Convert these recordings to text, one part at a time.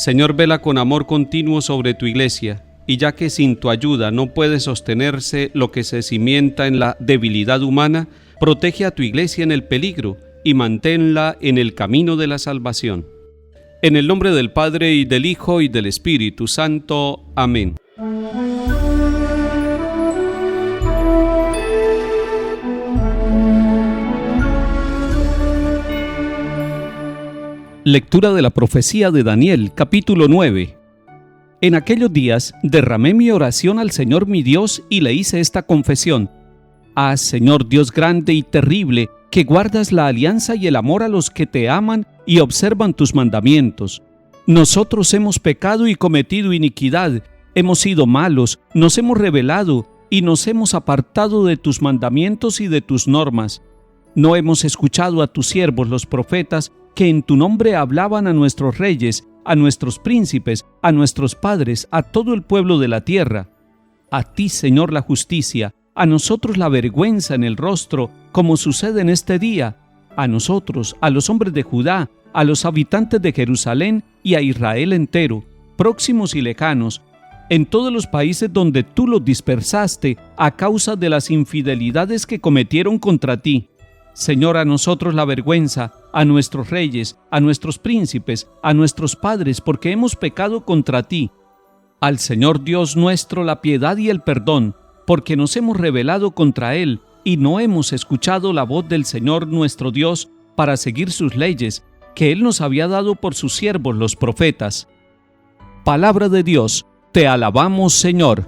Señor, vela con amor continuo sobre tu iglesia, y ya que sin tu ayuda no puede sostenerse lo que se cimienta en la debilidad humana, protege a tu iglesia en el peligro y manténla en el camino de la salvación. En el nombre del Padre, y del Hijo, y del Espíritu Santo. Amén. Lectura de la profecía de Daniel, capítulo 9. En aquellos días derramé mi oración al Señor mi Dios y le hice esta confesión: Ah, Señor Dios grande y terrible, que guardas la alianza y el amor a los que te aman y observan tus mandamientos. Nosotros hemos pecado y cometido iniquidad, hemos sido malos, nos hemos rebelado y nos hemos apartado de tus mandamientos y de tus normas. No hemos escuchado a tus siervos los profetas, que en tu nombre hablaban a nuestros reyes, a nuestros príncipes, a nuestros padres, a todo el pueblo de la tierra. A ti, Señor, la justicia, a nosotros la vergüenza en el rostro, como sucede en este día, a nosotros, a los hombres de Judá, a los habitantes de Jerusalén y a Israel entero, próximos y lejanos, en todos los países donde tú los dispersaste a causa de las infidelidades que cometieron contra ti. Señor, a nosotros la vergüenza, a nuestros reyes, a nuestros príncipes, a nuestros padres, porque hemos pecado contra ti. Al Señor Dios nuestro la piedad y el perdón, porque nos hemos rebelado contra Él y no hemos escuchado la voz del Señor nuestro Dios para seguir sus leyes, que Él nos había dado por sus siervos los profetas. Palabra de Dios, te alabamos, Señor.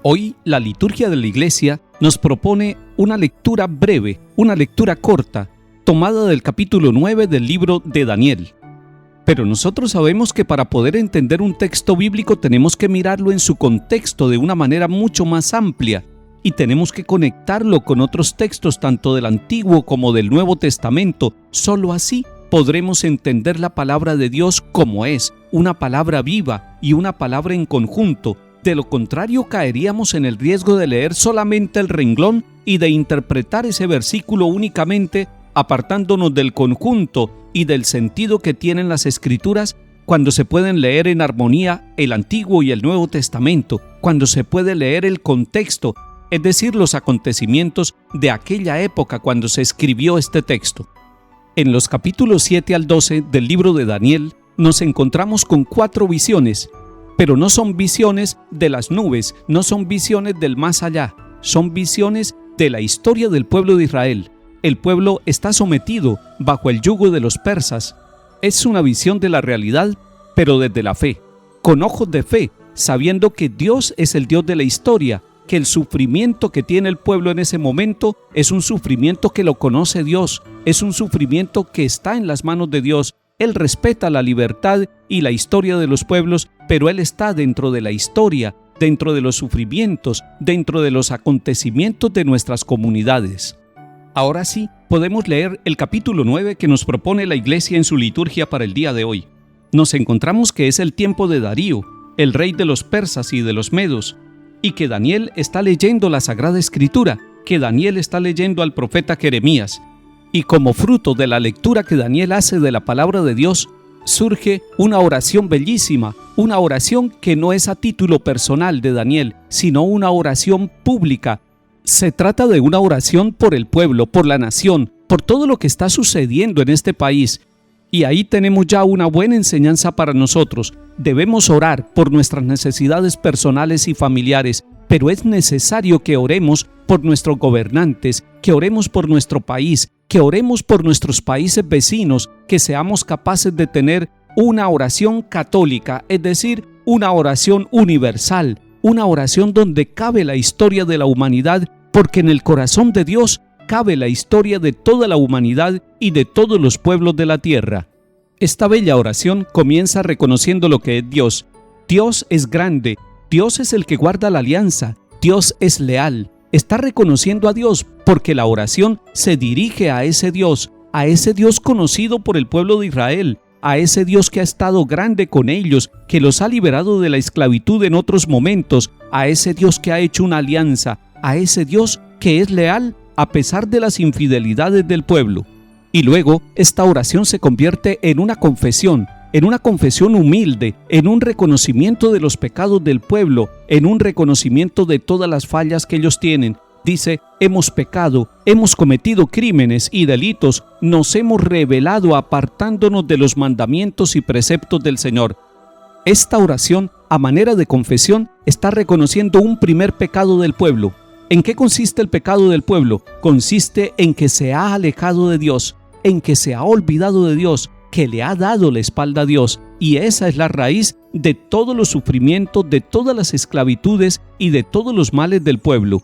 Hoy la liturgia de la Iglesia nos propone una lectura breve, una lectura corta, tomada del capítulo 9 del libro de Daniel. Pero nosotros sabemos que para poder entender un texto bíblico tenemos que mirarlo en su contexto de una manera mucho más amplia y tenemos que conectarlo con otros textos tanto del Antiguo como del Nuevo Testamento. Solo así podremos entender la palabra de Dios como es, una palabra viva y una palabra en conjunto. De lo contrario, caeríamos en el riesgo de leer solamente el renglón y de interpretar ese versículo únicamente, apartándonos del conjunto y del sentido que tienen las Escrituras, cuando se pueden leer en armonía el Antiguo y el Nuevo Testamento, cuando se puede leer el contexto, es decir, los acontecimientos de aquella época cuando se escribió este texto. En los capítulos 7 al 12 del libro de Daniel nos encontramos con 4 visiones, pero no son visiones de las nubes, no son visiones del más allá, son visiones de la historia del pueblo de Israel. El pueblo está sometido bajo el yugo de los persas. Es una visión de la realidad, pero desde la fe, con ojos de fe, sabiendo que Dios es el Dios de la historia, que el sufrimiento que tiene el pueblo en ese momento es un sufrimiento que lo conoce Dios, es un sufrimiento que está en las manos de Dios. Él respeta la libertad y la historia de los pueblos, pero Él está dentro de la historia, dentro de los sufrimientos, dentro de los acontecimientos de nuestras comunidades. Ahora sí, podemos leer el capítulo 9 que nos propone la Iglesia en su liturgia para el día de hoy. Nos encontramos que es el tiempo de Darío, el rey de los persas y de los medos, y que Daniel está leyendo la Sagrada Escritura, que Daniel está leyendo al profeta Jeremías. Y como fruto de la lectura que Daniel hace de la palabra de Dios, surge una oración bellísima, una oración que no es a título personal de Daniel, sino una oración pública. Se trata de una oración por el pueblo, por la nación, por todo lo que está sucediendo en este país. Y ahí tenemos ya una buena enseñanza para nosotros. Debemos orar por nuestras necesidades personales y familiares, pero es necesario que oremos por nuestros gobernantes, que oremos por nuestro país, que oremos por nuestros países vecinos, que seamos capaces de tener una oración católica, es decir, una oración universal, una oración donde cabe la historia de la humanidad, porque en el corazón de Dios cabe la historia de toda la humanidad y de todos los pueblos de la tierra. Esta bella oración comienza reconociendo lo que es Dios. Dios es grande, Dios es el que guarda la alianza, Dios es leal. Está reconociendo a Dios porque la oración se dirige a ese Dios conocido por el pueblo de Israel, a ese Dios que ha estado grande con ellos, que los ha liberado de la esclavitud en otros momentos, a ese Dios que ha hecho una alianza, a ese Dios que es leal a pesar de las infidelidades del pueblo. Y luego esta oración se convierte en una confesión humilde, en un reconocimiento de los pecados del pueblo, en un reconocimiento de todas las fallas que ellos tienen. Dice: hemos pecado, hemos cometido crímenes y delitos, nos hemos rebelado apartándonos de los mandamientos y preceptos del Señor. Esta oración, a manera de confesión, está reconociendo un primer pecado del pueblo. ¿En qué consiste el pecado del pueblo? Consiste en que se ha alejado de Dios, en que se ha olvidado de Dios, que le ha dado la espalda a Dios, y esa es la raíz de todos los sufrimientos, de todas las esclavitudes y de todos los males del pueblo.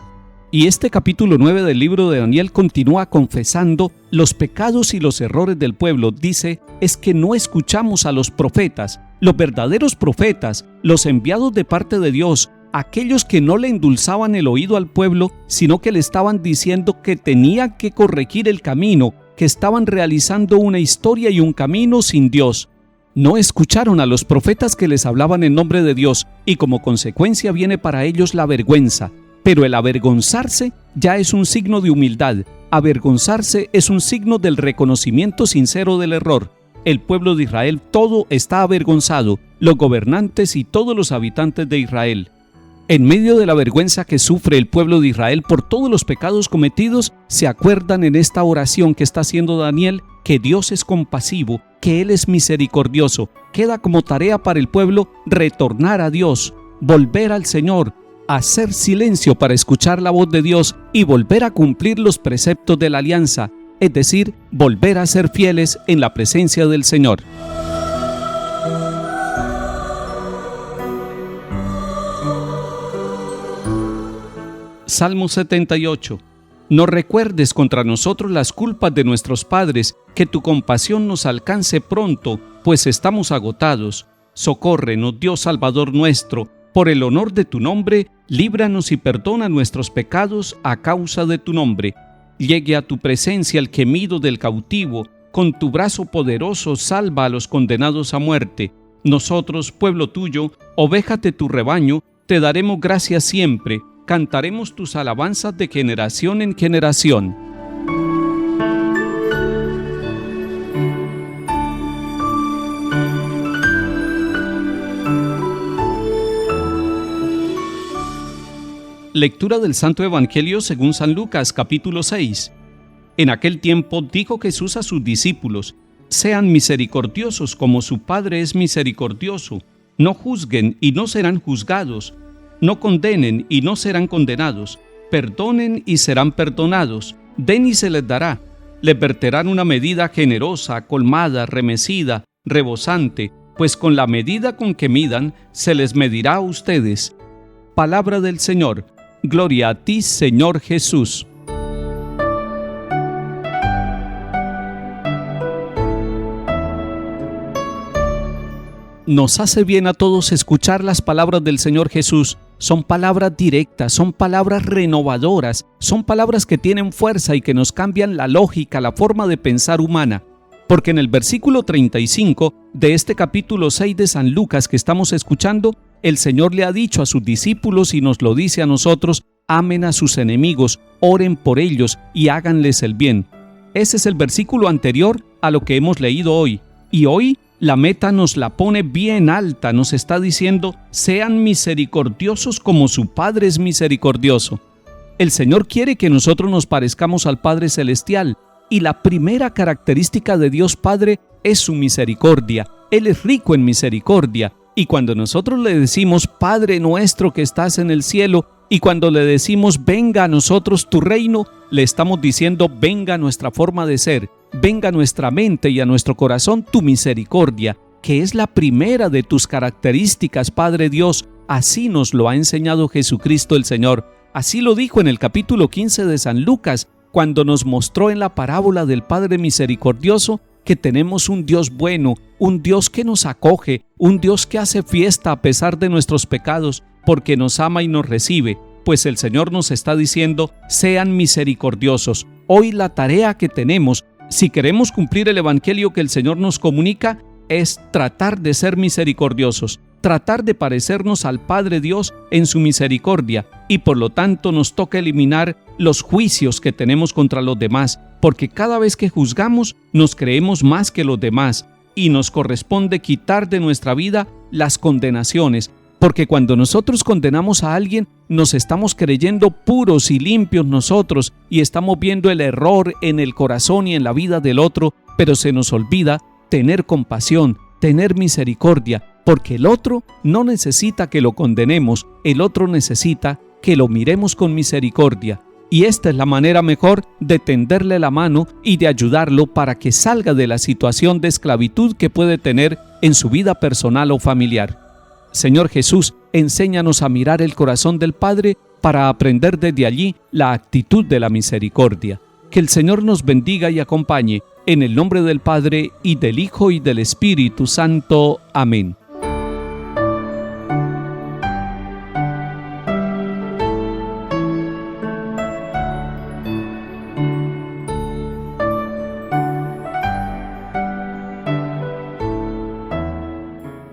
Y este capítulo 9 del libro de Daniel continúa confesando los pecados y los errores del pueblo. Dice: es que no escuchamos a los profetas, los verdaderos profetas, los enviados de parte de Dios, aquellos que no le endulzaban el oído al pueblo, sino que le estaban diciendo que tenía que corregir el camino, que estaban realizando una historia y un camino sin Dios. No escucharon a los profetas que les hablaban en nombre de Dios, y como consecuencia viene para ellos la vergüenza. Pero el avergonzarse ya es un signo de humildad. Avergonzarse es un signo del reconocimiento sincero del error. El pueblo de Israel todo está avergonzado, los gobernantes y todos los habitantes de Israel. En medio de la vergüenza que sufre el pueblo de Israel por todos los pecados cometidos, se acuerdan en esta oración que está haciendo Daniel que Dios es compasivo, que Él es misericordioso. Queda como tarea para el pueblo retornar a Dios, volver al Señor, hacer silencio para escuchar la voz de Dios y volver a cumplir los preceptos de la alianza, es decir, volver a ser fieles en la presencia del Señor. Salmo 78. No recuerdes contra nosotros las culpas de nuestros padres, que tu compasión nos alcance pronto, pues estamos agotados. Socórrenos, Dios Salvador nuestro, por el honor de tu nombre, líbranos y perdona nuestros pecados a causa de tu nombre. Llegue a tu presencia el gemido del cautivo, con tu brazo poderoso salva a los condenados a muerte. Nosotros, pueblo tuyo, oveja de tu rebaño, te daremos gracias siempre, cantaremos tus alabanzas de generación en generación. Lectura del Santo Evangelio según San Lucas, capítulo 6. En aquel tiempo dijo Jesús a sus discípulos: sean misericordiosos como su Padre es misericordioso. No juzguen y no serán juzgados. No condenen y no serán condenados. Perdonen y serán perdonados. Den y se les dará. Les verterán una medida generosa, colmada, remecida, rebosante, pues con la medida con que midan, se les medirá a ustedes. Palabra del Señor. Gloria a ti, Señor Jesús. Nos hace bien a todos escuchar las palabras del Señor Jesús. Son palabras directas, son palabras renovadoras, son palabras que tienen fuerza y que nos cambian la lógica, la forma de pensar humana. Porque en el versículo 35 de este capítulo 6 de San Lucas que estamos escuchando, el Señor le ha dicho a sus discípulos y nos lo dice a nosotros: amen a sus enemigos, oren por ellos y háganles el bien. Ese es el versículo anterior a lo que hemos leído hoy. Y hoy la meta nos la pone bien alta, nos está diciendo: sean misericordiosos como su Padre es misericordioso. El Señor quiere que nosotros nos parezcamos al Padre Celestial, y la primera característica de Dios Padre es su misericordia. Él es rico en misericordia, y cuando nosotros le decimos: Padre nuestro que estás en el cielo, y cuando le decimos: venga a nosotros tu reino, le estamos diciendo: venga a nuestra forma de ser, venga a nuestra mente y a nuestro corazón tu misericordia, que es la primera de tus características, Padre Dios. Así nos lo ha enseñado Jesucristo el Señor. Así lo dijo en el capítulo 15 de San Lucas, cuando nos mostró en la parábola del Padre misericordioso que tenemos un Dios bueno, un Dios que nos acoge, un Dios que hace fiesta a pesar de nuestros pecados, porque nos ama y nos recibe. Pues el Señor nos está diciendo: sean misericordiosos. Hoy la tarea que tenemos, si queremos cumplir el Evangelio que el Señor nos comunica, es tratar de ser misericordiosos, tratar de parecernos al Padre Dios en su misericordia, y por lo tanto nos toca eliminar los juicios que tenemos contra los demás, porque cada vez que juzgamos nos creemos más que los demás y nos corresponde quitar de nuestra vida las condenaciones, porque cuando nosotros condenamos a alguien nos estamos creyendo puros y limpios nosotros y estamos viendo el error en el corazón y en la vida del otro, pero se nos olvida tener compasión, tener misericordia, porque el otro no necesita que lo condenemos, el otro necesita que lo miremos con misericordia. Y esta es la manera mejor de tenderle la mano y de ayudarlo para que salga de la situación de esclavitud que puede tener en su vida personal o familiar. Señor Jesús, enséñanos a mirar el corazón del Padre para aprender desde allí la actitud de la misericordia. Que el Señor nos bendiga y acompañe, en el nombre del Padre, y del Hijo, y del Espíritu Santo. Amén.